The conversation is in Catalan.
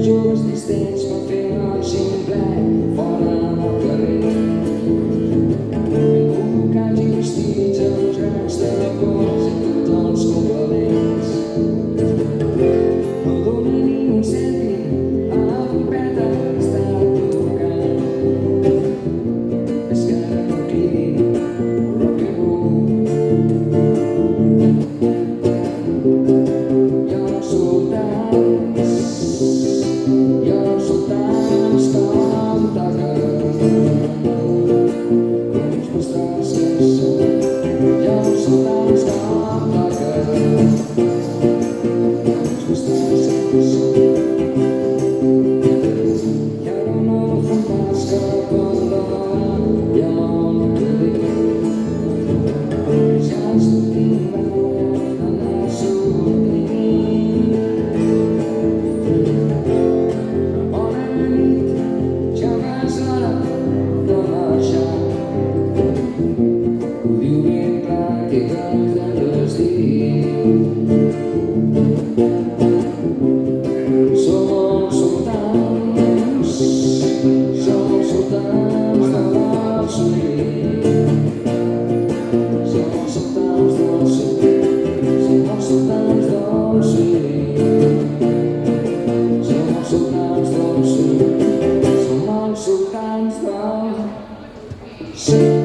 Joves distants van fer nois en ple fora del carrer. Convocats i vestits amb uns grans telefons i tots els complements. No dona ni un cèntim a la pipeta que està tocant. És que ara no cridin rock and roll. Jo no sóc tants, jo no sóc tants com toca. Uns bastards que són, jo no sóc tants com toca. Uns bastards que són. I ara no fan pas cap endavant, jo no crec. Ja sortim ballant, anar sortint. Bona nit, ja és hora de marxar. Ho diu ben clar que ganes de vestir. Som sultans de l'absolit. Som sultans del sud, som els sultans del sud. Som els sultans del sud, som els sultans del sud.